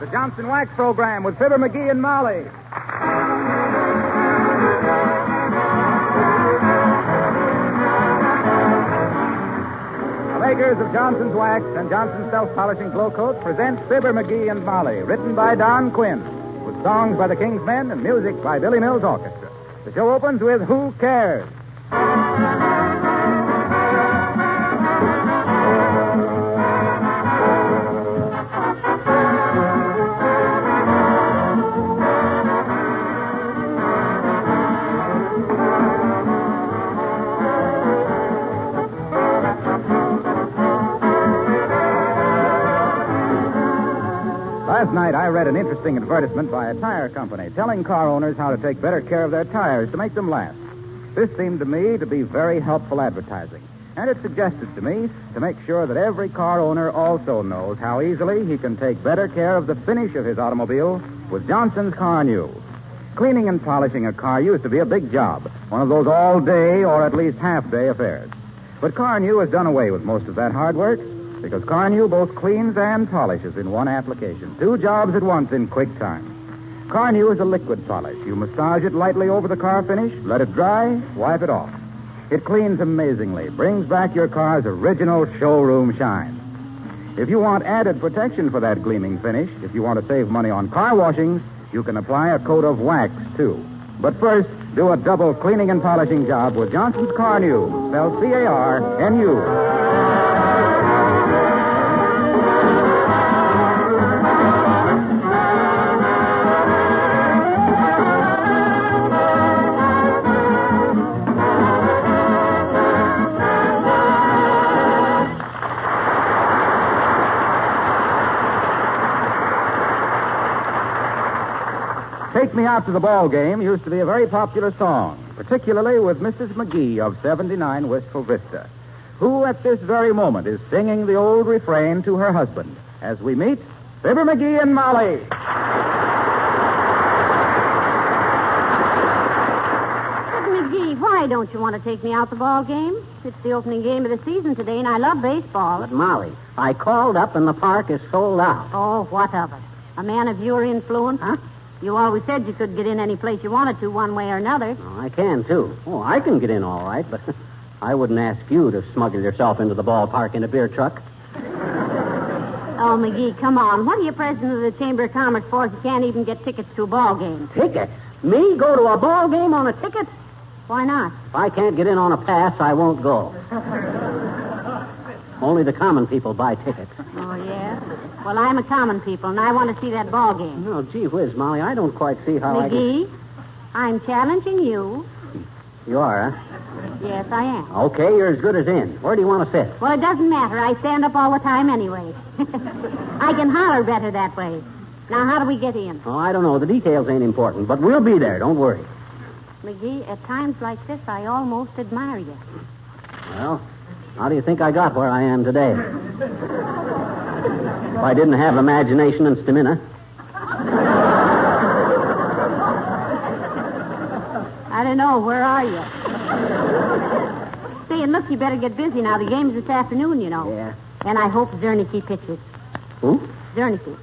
the Johnson Wax Program with Fibber McGee and Molly. The makers of Johnson's Wax and Johnson's Self-Polishing Glow Coat present Fibber McGee and Molly, written by Don Quinn, with songs by the King's Men and music by Billy Mills Orchestra. The show opens with Who Cares? Last night, I read an interesting advertisement by a tire company telling car owners how to take better care of their tires to make them last. This seemed to me to be very helpful advertising, and it suggested to me to make sure that every car owner also knows how easily he can take better care of the finish of his automobile with Johnson's Car New. Cleaning and polishing a car used to be a big job, one of those all-day or at least half-day affairs. But Car New has done away with most of that hard work, because Car New both cleans and polishes in one application. 2 jobs at once in quick time. Car New is a liquid polish. You massage it lightly over the car finish, let it dry, wipe it off. It cleans amazingly, brings back your car's original showroom shine. If you want added protection for that gleaming finish, if you want to save money on car washings, you can apply a coat of wax, too. But first, do a double cleaning and polishing job with Johnson's Car New, spelled C-A-R-N-U. Take Me Out to the Ballgame used to be a very popular song, particularly with Mrs. McGee of 79 Wistful Vista, who at this very moment is singing the old refrain to her husband as we meet Fibber McGee and Molly. McGee, why don't you want to take me out the ball game? It's the opening game of the season today, and I love baseball. But, Molly, I called up and the park is sold out. Oh, what of it? A man of your influence? Huh? You always said you could get in any place you wanted to, one way or another. Oh, I can, too. Oh, I can get in all right, but I wouldn't ask you to smuggle yourself into the ballpark in a beer truck. Oh, McGee, come on. What are you president of the Chamber of Commerce for if you can't even get tickets to a ball game? Tickets? Me go to a ball game on a ticket? Why not? If I can't get in on a pass, I won't go. Only the common people buy tickets. Oh, yeah? Well, I'm a common people, and I want to see that ball game. Oh, gee whiz, Molly, I don't quite see how McGee, I'm challenging you. You are, huh? Yes, I am. Okay, you're as good as in. Where do you want to sit? Well, it doesn't matter. I stand up all the time anyway. I can holler better that way. Now, how do we get in? Oh, I don't know. The details ain't important, but we'll be there. Don't worry. McGee, at times like this, I almost admire you. Well, how do you think I got where I am today? If I didn't have imagination and stamina. I don't know. Where are you? Say, and look, you better get busy now. The game's this afternoon, you know. Yeah. And I hope Zernicke pitches. Who? Zernicke.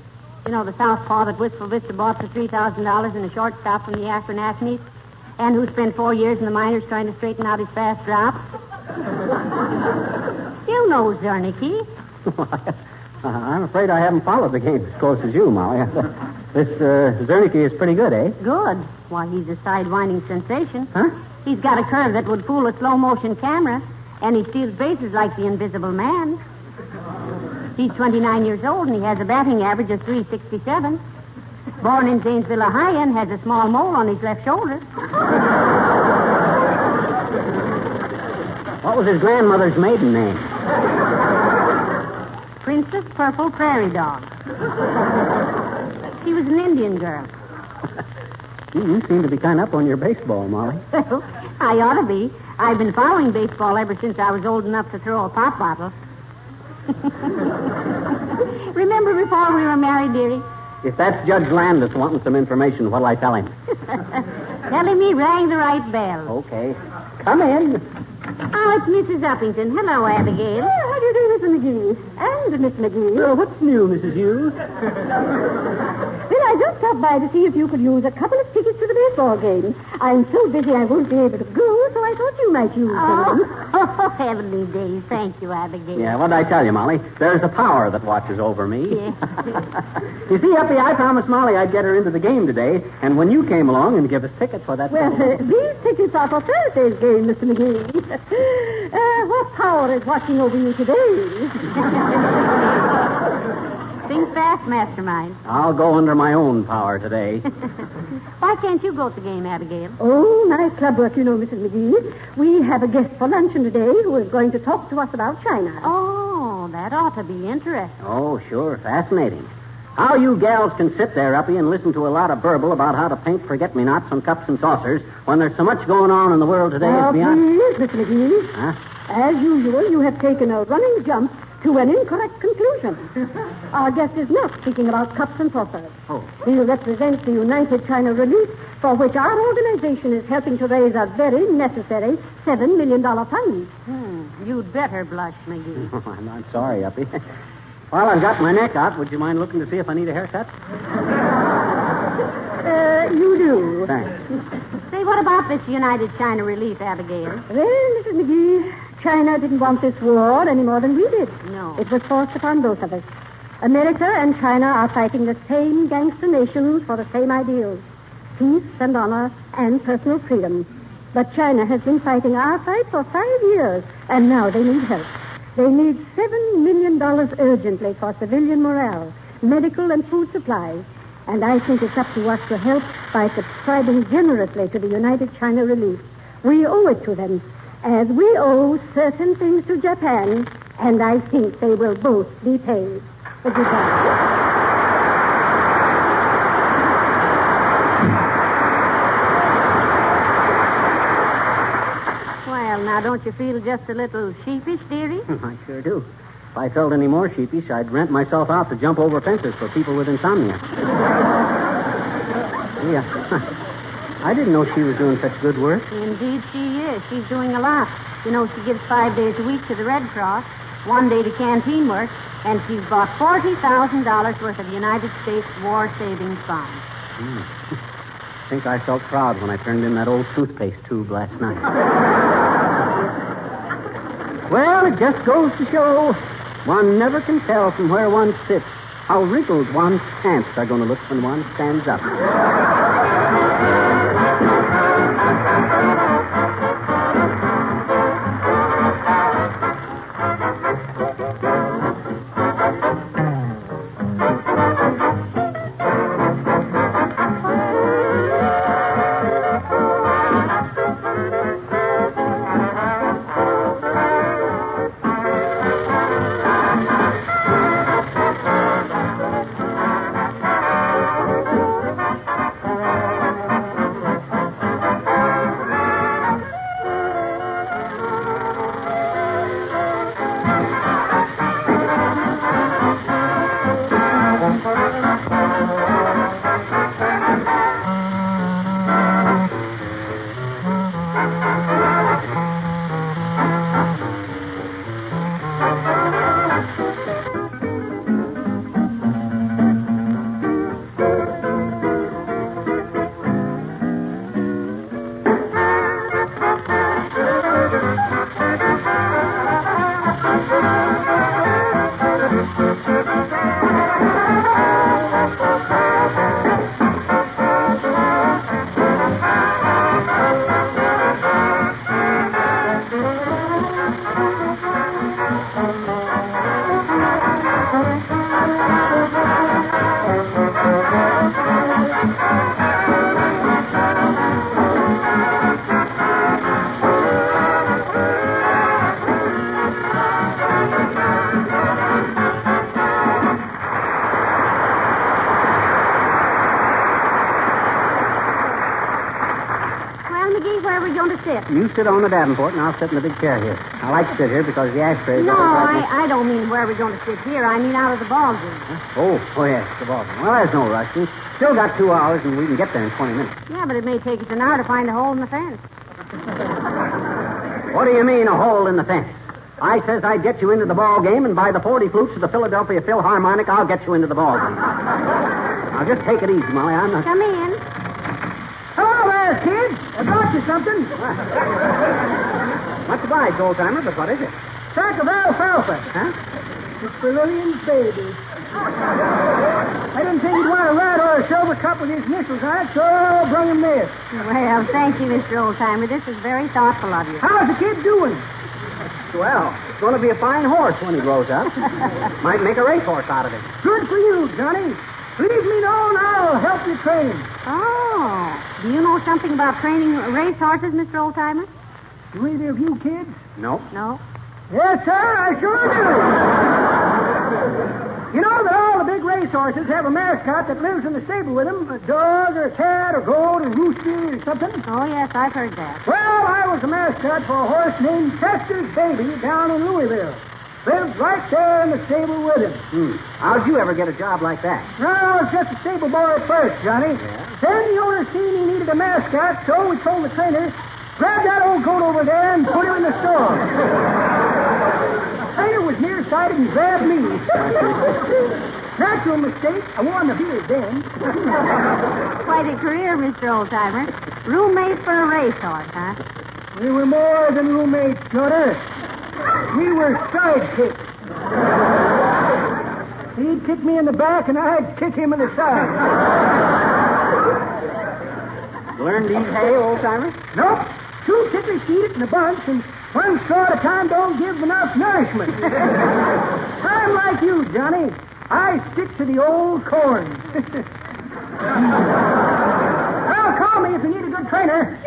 You know, the southpaw that Wistful Vista bought for $3,000 and a shortstop from the Akron Acmes, and who spent 4 years in the minors trying to straighten out his fast drop. You know Zernicke. I'm afraid I haven't followed the game as close as you, Molly. This Zernicke is pretty good, eh? Good. Why, he's a sidewinding sensation. Huh? He's got a curve that would fool a slow-motion camera, and he steals bases like the Invisible Man. He's 29 years old, and he has a batting average of .367. Born in Zanesville, Ohio, and has a small mole on his left shoulder. What was his grandmother's maiden name? Princess Purple Prairie Dog. She was an Indian girl. You seem to be kind of up on your baseball, Molly. Well, I ought to be. I've been following baseball ever since I was old enough to throw a pop bottle. Remember before we were married, dearie? If that's Judge Landis wanting some information, what'll I tell him? Tell him he rang the right bell. Okay. Come in. Oh, it's Mrs. Uppington. Hello, Abigail. Oh, how do you do, Mr. McGee? And Miss McGee. What's new, Mrs. Hughes? Well, I just stopped by to see if you could use a couple of tickets to the baseball game. I'm so busy I won't be able to go, so I thought you might use them. Oh, heavenly days. Thank you, Abigail. Yeah, what did I tell you, Molly? There's a power that watches over me. Yeah. You see, Uppy, I promised Molly I'd get her into the game today, and when you came along and give us tickets for that... Well, these tickets are for Thursday's game, Mr. McGee. What power is watching over you today? Think fast, Mastermind. I'll go under my own power today. Why can't you go to the game, Abigail? Oh, nice club work, you know, Mrs. McGee. We have a guest for luncheon today who is going to talk to us about China. Oh, that ought to be interesting. Oh, sure. Fascinating. How you gals can sit there, Uppy, and listen to a lot of burble about how to paint forget-me-nots on cups and saucers when there's so much going on in the world today. Now, It's beyond... please, Mr. McGee. Huh? As usual, you have taken a running jump to an incorrect conclusion. Our guest is not speaking about cups and saucers. Oh. He represents the United China Relief, for which our organization is helping to raise a very necessary $7 million fund. You'd better blush, McGee. Oh, I'm sorry, Uppy. Well, I've got my neck out. Would you mind looking to see if I need a haircut? You do. Thanks. Say, what about this United China Relief, Abigail? Well, Mrs. McGee, China didn't want this war any more than we did. No. It was forced upon both of us. America and China are fighting the same gangster nations for the same ideals. Peace and honor and personal freedom. But China has been fighting our fight for 5 years, and now they need help. They need $7 million urgently for civilian morale, medical and food supplies. And I think it's up to us to help by subscribing generously to the United China Relief. We owe it to them, as we owe certain things to Japan, and I think they will both be paid. Goodbye. Well, now, don't you feel just a little sheepish, dearie? I sure do. If I felt any more sheepish, I'd rent myself out to jump over fences for people with insomnia. Yeah. I didn't know she was doing such good work. Indeed she is. She's doing a lot. You know, she gives 5 days a week to the Red Cross, 1 day to canteen work, and she's bought $40,000 worth of United States War Savings Bonds. I think I felt proud when I turned in that old toothpaste tube last night. Well, it just goes to show one never can tell from where one sits how wrinkled one's pants are going to look when one stands up. You sit on the Davenport, and I'll sit in the big chair here. I like to sit here because the ashtrays... No, I don't mean where we're going to sit here. I mean out of the ballgame. Huh? Oh, yes, the ballgame. Well, there's no rush. We still got 2 hours, and we can get there in 20 minutes. Yeah, but it may take us an hour to find a hole in the fence. What do you mean, a hole in the fence? I says I'd get you into the ball game, and by the 40 flutes of the Philadelphia Philharmonic, I'll get you into the ball game. Now, just take it easy, Molly. I'm not... Come in. Hello there, kids. I brought you something. Much obliged, old-timer, but what is it? Sack of alfalfa. Huh? It's for Lillian's baby. I didn't think he'd want a red or a silver cup with his initials on it, so I brought him this. Well, thank you, Mr. Oldtimer. This is very thoughtful of you. How's the kid doing? Well, it's going to be a fine horse when he grows up. Might make a racehorse out of it. Good for you, Johnny. Leave me know and I'll help you train. Oh. Do you know something about training racehorses, Mr. Oldtimer? Do either of you kids? No. No. Yes, sir, I sure do. You know that all the big racehorses have a mascot that lives in the stable with them, a dog or a cat or goat or rooster or something. Oh, yes, I've heard that. Well, I was a mascot for a horse named Chester's Baby down in Louisville. Lived right there in the stable with him. How'd you ever get a job like that? No, I was just a stable boy at first, Johnny. Yeah? Then the owner seen he needed a mascot, so we told the trainer, grab that old goat over there and put him in the store. The trainer was nearsighted and grabbed me. Natural mistake. I wore the beard then. Quite a career, Mr. Oldtimer. Roommate for a racehorse, huh? We were more than roommates, daughter. We were sidekicks. He'd kick me in the back, and I'd kick him in the side. Learned to eat hay, old-timer? Nope. Two ticklish eat it in a bunch, and one straw at a time don't give enough nourishment. I'm like you, Johnny. I stick to the old corn. Well, call me if you need a good trainer.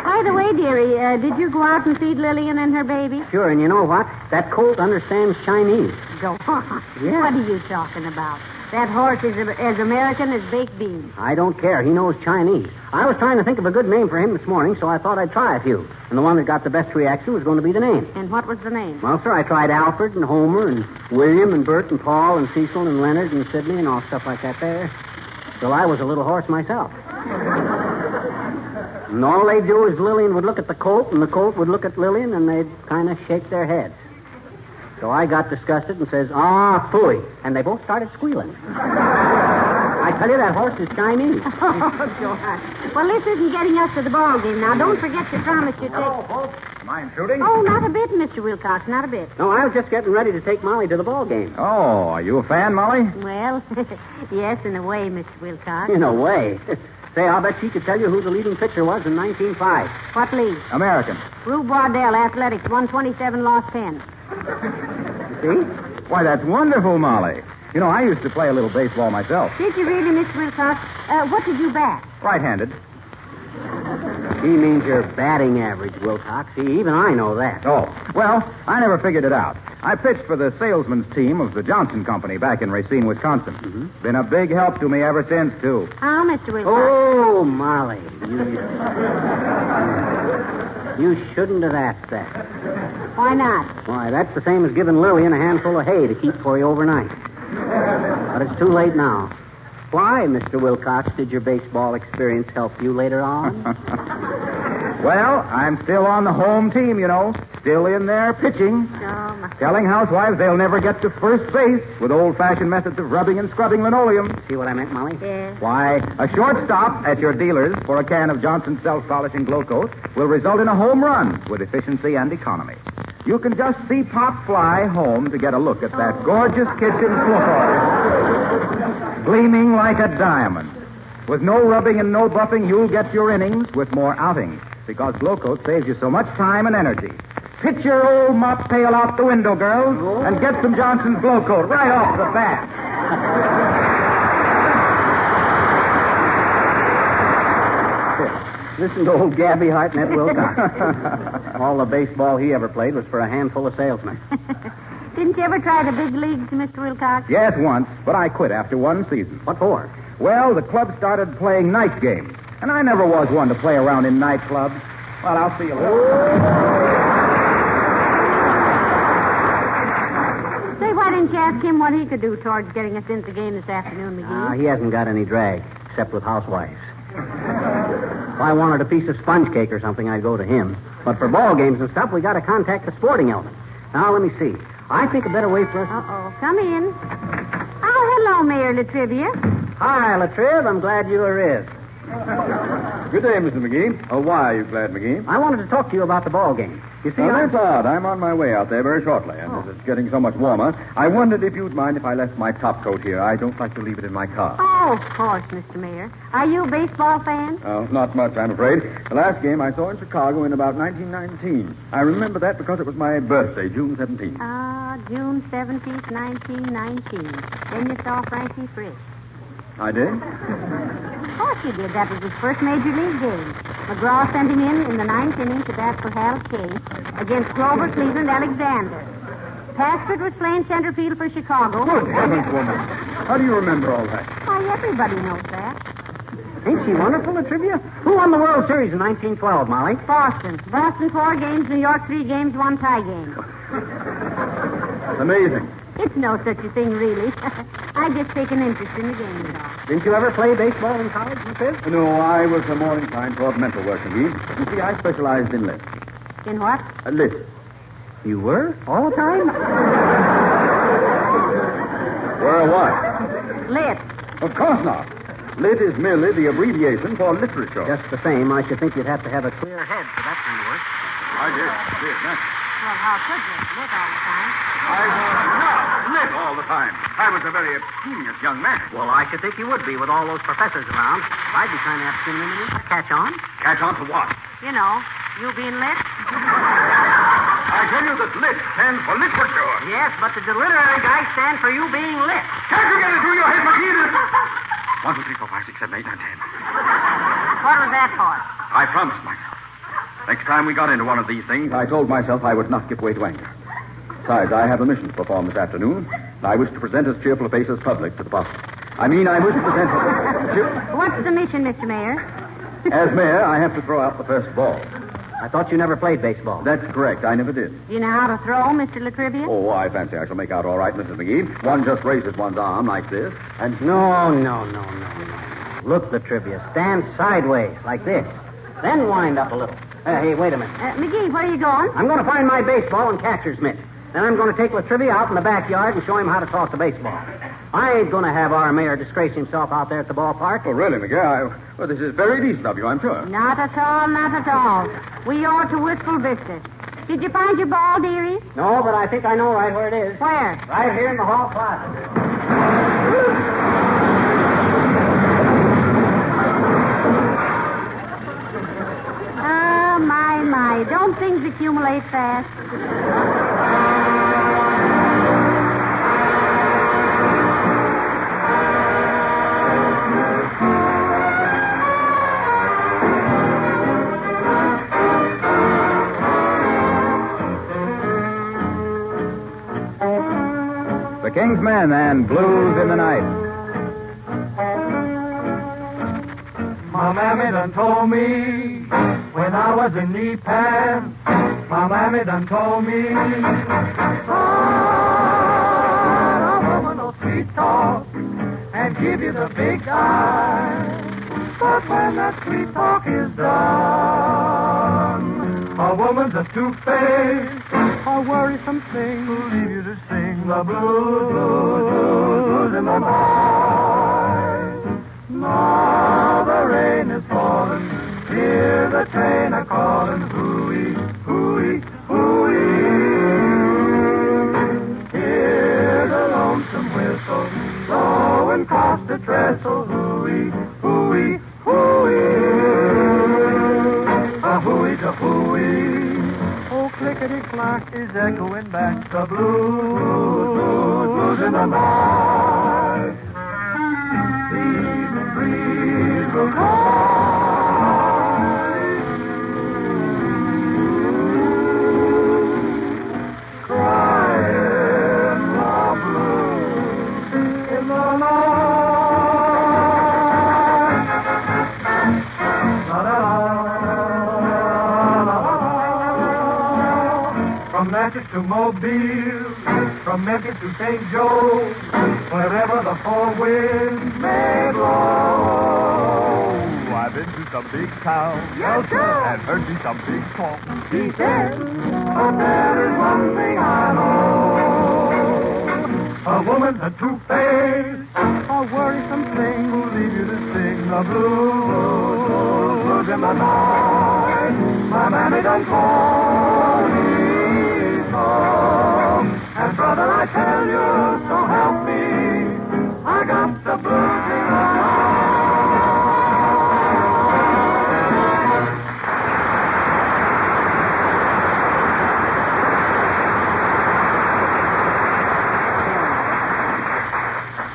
By the way, dearie, did you go out and feed Lillian and her baby? Sure, and you know what? That colt understands Chinese. Go on. Yeah. What are you talking about? That horse is as American as baked beans. I don't care. He knows Chinese. I was trying to think of a good name for him this morning, so I thought I'd try a few. And the one that got the best reaction was going to be the name. And what was the name? Well, sir, I tried Alfred and Homer and William and Bert and Paul and Cecil and Leonard and Sidney and all stuff like that there. Till I was a little horse myself. And all they'd do is Lillian would look at the colt, and the colt would look at Lillian, and they'd kind of shake their heads. So I got disgusted and says, phooey. And they both started squealing. I tell you, that horse is Chinese. Oh, George. Well, this isn't getting us to the ball game. Now, don't forget your promise you take... Hello, folks. Am I intruding? Oh, not a bit, Mr. Wilcox, not a bit. No, I was just getting ready to take Molly to the ball game. Oh, are you a fan, Molly? Well, yes, in a way, Mr. Wilcox. In a way. Say, I'll bet she could tell you who the leading pitcher was in 1905. What league? American. Rube Waddell, Athletics, 127, lost 10. See? Why, that's wonderful, Molly. You know, I used to play a little baseball myself. Did you really, Mr. Wilcox? What did you bat? Right-handed. She means your batting average, Wilcox. See, even I know that. Oh, well, I never figured it out. I pitched for the salesman's team of the Johnson Company back in Racine, Wisconsin. Mm-hmm. Been a big help to me ever since, too. How, Mr. Wilcox? Oh, Molly. You shouldn't have asked that. Why not? Why, that's the same as giving Lillian a handful of hay to keep for you overnight. But it's too late now. Why, Mr. Wilcox, did your baseball experience help you later on? Well, I'm still on the home team, you know. Still in there pitching. Oh, my... Telling housewives they'll never get to first base with old-fashioned methods of rubbing and scrubbing linoleum. See what I meant, Molly? Yes. Why, a short stop at your dealer's for a can of Johnson's self-polishing glow coat will result in a home run with efficiency and economy. You can just see Pop fly home to get a look at that gorgeous kitchen floor. Gleaming like a diamond. With no rubbing and no buffing, you'll get your innings with more outings. Because Glow Coat saves you so much time and energy. Pitch your old mop pail out the window, girls, and get some Johnson's Glow Coat right off the bat. Listen to old Gabby Hartnett Wilcox. All the baseball he ever played was for a handful of salesmen. Didn't you ever try the big leagues, Mr. Wilcox? Yes, once, but I quit after one season. What for? Well, the club started playing night games, and I never was one to play around in nightclubs. Well, I'll see you later. Say, why didn't you ask Ask him what he could do towards getting us into the game this afternoon, McGee. He hasn't got any drag, except with housewives. If I wanted a piece of sponge cake or something, I'd go to him. But for ball games and stuff, we got to contact the sporting element. Now, let me see. I think a better way for us... Uh-oh. Come in. Oh, hello, Mayor Latrivia. Hi, Latriv. I'm glad you arrived. Good day, Mr. McGee. Oh, why are you glad, McGee? I wanted to talk to you about the ball game. You see, That's odd. I'm on my way out there very shortly, and as it's getting so much warmer, I wondered if you'd mind if I left my top coat here. I don't like to leave it in my car. Oh, of course, Mr. Mayor. Are you a baseball fan? Oh, not much, I'm afraid. The last game I saw in Chicago in about 1919. I remember that because it was my birthday, June 17th. June 17th, 1919. Then you saw Frankie Frisch. I did? Of course you did. That was his first major league game. McGraw sent him in the ninth inning to bat for Hal Kay against Grover Cleveland Alexander. Paxford was playing center field for Chicago. Good heavens, woman. How do you remember all that? Why, everybody knows that. ain't she wonderful, the trivia? Who won the World Series in 1912, Molly? Boston. Boston 4 games, New York 3 games, 1 tie game. Amazing. It's no such a thing, really. I just take an interest in the game and all. Didn't you ever play baseball in college, Latriv? No, I was a more inclined toward mental work, McGee. You see, I specialized in lists. In what? Lists. You were? All the time? Were what? Lit. Of course not. Lit is merely the abbreviation for literature. Just the same, I should think you'd have to have a clear head for that kind of work. I did. Well, how could you? Lit all the time. I was not lit all the time. I was a very abstemious young man. Well, I should think you would be with all those professors around. I'd be kind of abstemious. Catch on? Catch on to what? You know, you being lit. I tell you that lit stands for literature. Yes, but the literary guys stand for you being lit. Can't you get it through your head, McGees? 1, 2, 3, 4, 5, 6, 7, 8, 9, 10. What was that for? I promised myself. Next time we got into one of these things, I told myself I would not give way to anger. Besides, I have a mission to perform this afternoon. I wish to present as cheerful a face as public to the public. I wish to present... What's the mission, Mr. Mayor? As mayor, I have to throw out the first ball. I thought you never played baseball. That's correct. I never did. Do you know how to throw, Mr. Latrivia? Oh, I fancy I shall make out all right, Mrs. McGee. One just raises one's arm like this, and... No. Look, the trivia. Stand sideways, like this. Then wind up a little. Hey, wait a minute. McGee, where are you going? I'm going to find my baseball and catcher's mitt. Then I'm going to take Latrivia out in the backyard and show him how to toss the baseball. I ain't going to have our mayor disgrace himself out there at the ballpark. Oh, really, McGee? Well, this is very decent of you, I'm sure. Not at all, not at all. We owe it to Wistful Vista. Did you find your ball, dearie? No, but I think I know right where it is. Where? Right here in the hall closet. My. Don't things accumulate fast? The King's Men and Blues in the Night. My mammy done told me when I was in knee pants, my mammy done told me, a woman will sweet talk and give you the big eye. But when that sweet talk is done, a woman's a two-faced, a worrisome thing who'll leave you to sing the blues in the night. Now the rain is falling, hear the train a-calling, hooey, hooey, hooey. Hear the lonesome whistle, blowing across the trestle, hooey, hooey, hooey. A hooey's a hooey. Oh, clickety-clack is echoing back the blues in the night. The evening breeze will crying the blues in the night. La-la-la. From Massachusetts to Mobile, from Memphis to St. Joe, wherever the four winds may blow. I've been to some big towns, Yes, sir. and heard me some big talk. He said, But there is one thing I know. A woman's a two-faced, a worrisome thing who'll leave you to sing the blues in the night. My mammy done called me home. And brother, I tell you, so help me, I got the blues in the night.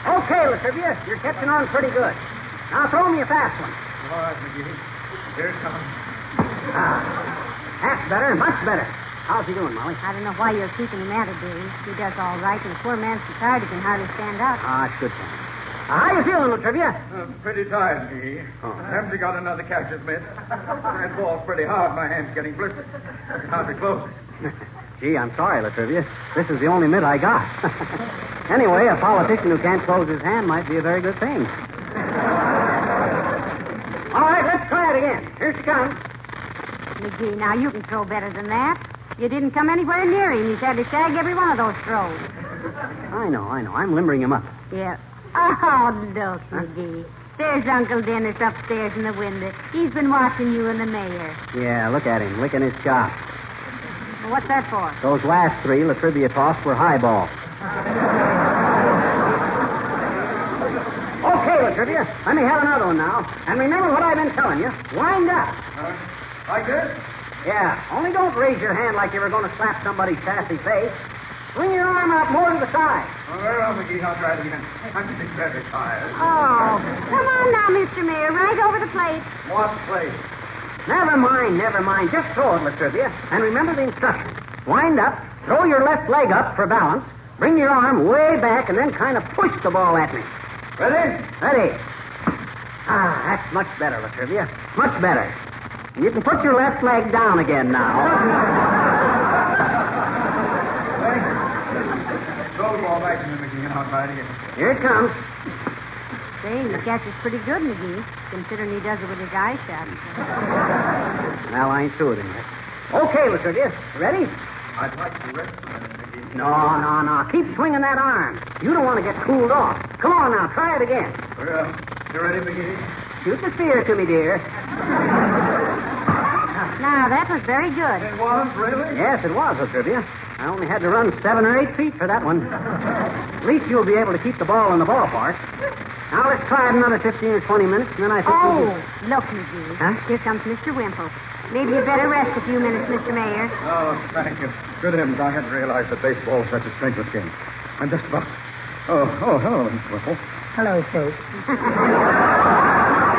Okay, Latrivia, you're catching on pretty good. Now throw me a fast one. All right, McGee. Here it comes. That's better, much better. How's he doing, Molly? I don't know why you're keeping him at it, dearie. He does all right, and the poor man's so tired he can hardly stand up. Ah, it's good for him. How you feeling, Latrivia? Pretty tired, McGee. Haven't you got another catcher's mitt? That ball's pretty hard. My hand's getting blistered. I can hardly close it. Gee, I'm sorry, Latrivia. This is the only mitt I got. Anyway, a politician who can't close his hand might be a very good thing. All right, let's try it again. Here she comes. McGee, now you can throw better than that. You didn't come anywhere near him. He's had to shag every one of those throws. I know. I'm limbering him up. Yeah. Oh, look, McGee. There's Uncle Dennis upstairs in the window. He's been watching you and the mayor. Yeah, look at him, licking his chops. Well, what's that for? Those last three Latrivia tossed were highball. Okay, Latrivia, let me have another one now. And remember what I've been telling you. Wind up. Like this? Yeah, only don't raise your hand like you were going to slap somebody's sassy face. Swing your arm out more to the side. Oh, very well, McGee. I'll try it again. I'm getting very tired. Oh, come on now, Mr. Mayor. Right over the plate. What place? Never mind. Just throw it, Latrivia. And remember the instructions. Wind up, throw your left leg up for balance, bring your arm way back, and then kind of push the ball at me. Ready? Ready. Ah, that's much better, Latrivia. Much better. You can put your left leg down again now. Throw the ball back to me, McGee, and I'll try it again. Here it comes. Say, he catches pretty good, McGee, considering he does it with his eyes shut. Well, I ain't through with him yet. Okay, Latrivia. Ready? I'd like to rest a minute, McGee. No. Keep swinging that arm. You don't want to get cooled off. Come on now, try it again. Well, you ready, McGee? Shoot the spear to me, dear. Now, that was very good. It was, really? Yes, it was, Latrivia. I only had to run 7 or 8 feet for that one. At least you'll be able to keep the ball in the ballpark. Now, let's try it another 15 or 20 minutes, and then I think Look, McGee. Huh? Here comes Mr. Wimple. Maybe you better rest a few minutes, Mr. Mayor. Oh, thank you. Good heavens, I hadn't realized that baseball was such a strenuous game. I'm just about... Oh, hello, Mr. Whipple. Hello, folks. Good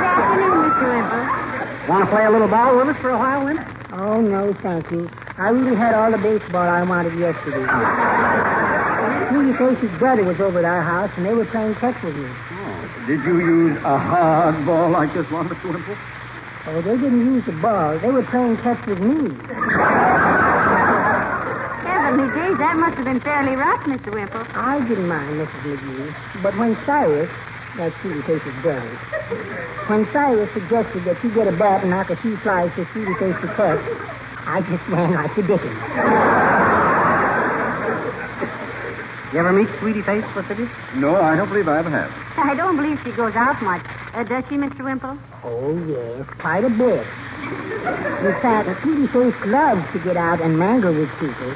afternoon, Mr. Wimple. Want to play a little ball with us for a while, Wimp? Oh, no, thank you. I really had all the baseball I wanted yesterday. Sweetie Face's brother was over at our house, and they were playing catch with me. Did you use a hard ball like this one, Mr. Wimple? Oh, they didn't use the ball. They were playing catch with me. Heavenly days, that must have been fairly rough, Mr. Wimple. I didn't mind, Mrs. McGee. But when Cyrus, that's Sweetie Face's brother, when Cyrus suggested that you get a bat and knock a few flies for Sweetie Face to catch, I just ran like the dickens. You ever meet Sweetie Face, Latrivia? No, I don't believe I ever have. I don't believe she goes out much. Does she, Mr. Wimple? Oh, yes, quite a bit. In fact, Sweetie Face loves to get out and mangle with people.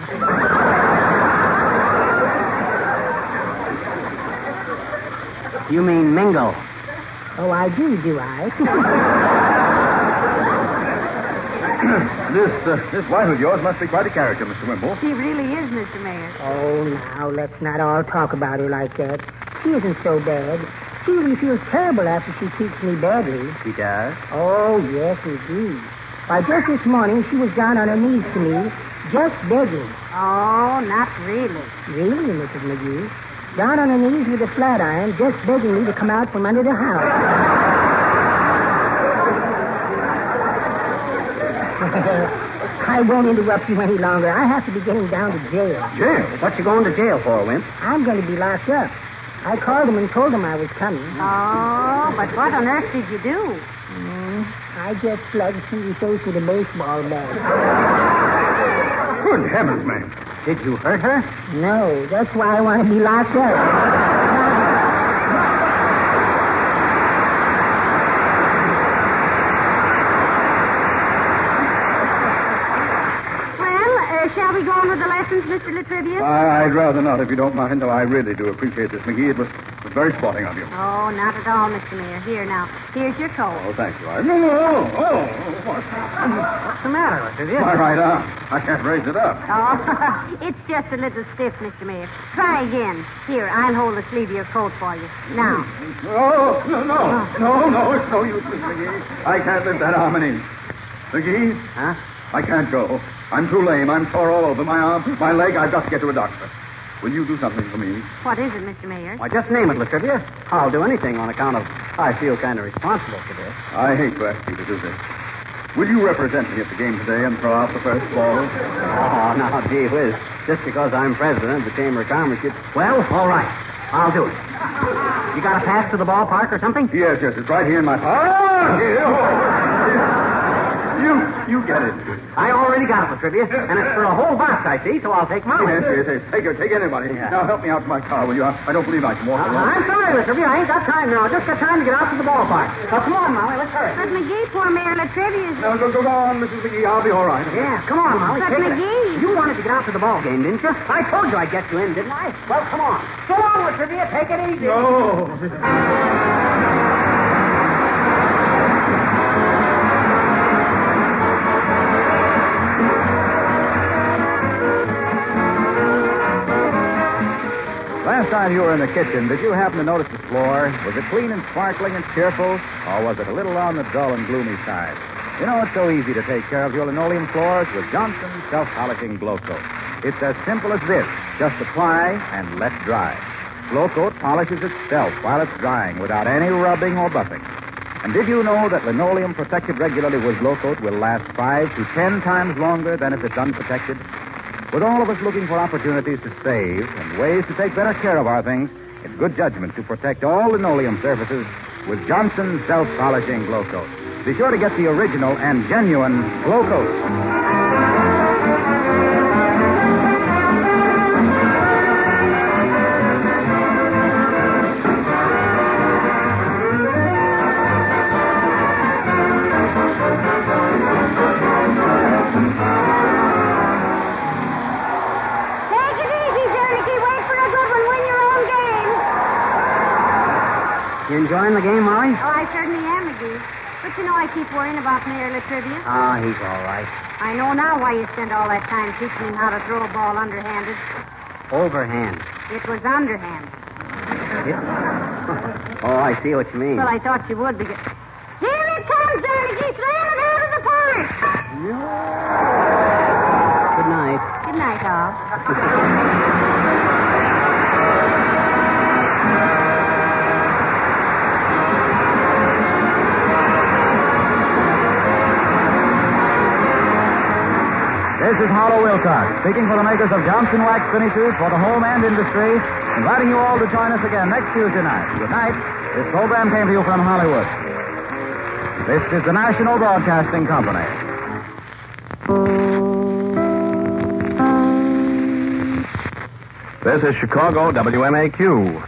You mean mingle. Oh, I do I? This wife of yours must be quite a character, Mr. Wimple. She really is, Mr. Mayor. Oh, now, let's not all talk about her like that. She isn't so bad. She really feels terrible after she treats me badly. She does? Oh, yes, indeed. Why, just this morning, she was down on her knees to me, just begging. Oh, not really. Really, Mrs. McGee? Down on her knees with a flat iron, just begging me to come out from under the house. I won't interrupt you any longer. I have to be getting down to jail. Jail? What you going to jail for, Wimp? I'm going to be locked up. I called them and told them I was coming. Oh, but what on earth did you do? I just slugged Susie face with a baseball bat. Good heavens, man. Did you hurt her? No, that's why I want to be locked up. Shall we go on with the lessons, Mr. Latrivia? I'd rather not, if you don't mind, though I really do appreciate this, McGee. It was very sporting of you. Oh, not at all, Mr. Mayor. Here, now. Here's your coat. Oh, thank you. What? What's the matter, Latrivia? My right arm. I can't raise it up. Oh, it's just a little stiff, Mr. Mayor. Try again. Here, I'll hold the sleeve of your coat for you. Now. Oh, no, it's no use, Miss McGee. I can't lift that arm an inch. McGee? Huh? I can't go. I'm too lame. I'm sore all over. My arm, my leg. I've got to get to a doctor. Will you do something for me? What is it, Mr. Mayor? Why, just name it, Latrivia. I'll do anything on account of I feel kind of responsible for this. I hate to ask you to do this. Will you represent me at the game today and throw out the first ball? Oh, now, gee whiz. Just because I'm president of the Chamber of Commerce, well, all right. I'll do it. You got a pass to the ballpark or something? Yes, it's right here in my... You get it. I already got it, Latrivia, and it's for a whole box, I see, so I'll take Molly. Yes. Take anybody. Yeah. Now, help me out to my car, will you? I don't believe I can walk alone. I'm sorry, Latrivia. I ain't got time now. Just got time to get out to the ballpark. Now, come on, Molly. Let's hurry. But McGee, poor Mayor Latrivia. No, go on, Mrs. McGee. I'll be all right. Yeah, come on, Molly. But Take it. McGee. You wanted to get out to the ball game, didn't you? I told you I'd get you in, didn't I? Well, come on. Go on, Latrivia. Take it easy. No. Last time you were in the kitchen, did you happen to notice the floor? Was it clean and sparkling and cheerful? Or was it a little on the dull and gloomy side? You know, it's so easy to take care of your linoleum floors with Johnson's self-polishing Glow Coat. It's as simple as this. Just apply and let dry. Glow Coat polishes itself while it's drying without any rubbing or buffing. And did you know that linoleum protected regularly with Glow Coat will last 5 to 10 times longer than if it's unprotected? With all of us looking for opportunities to save and ways to take better care of our things, it's good judgment to protect all linoleum surfaces with Johnson's self-polishing Glow Coat. Be sure to get the original and genuine Glow Coat. You enjoying the game, Molly? Oh, I certainly am, McGee. But you know, I keep worrying about Mayor Latrivia. Ah, he's all right. I know now why you spent all that time teaching him how to throw a ball underhanded. Overhand. It was underhand. Oh, I see what you mean. Well, I thought you would because... Here it comes, McGee! Slam it out of the park! Good night. Good night, all. This is Harlow Wilcox, speaking for the makers of Johnson Wax Finishes for the home and industry, inviting you all to join us again next Tuesday night. Good night. This program came to you from Hollywood. This is the National Broadcasting Company. This is Chicago WMAQ.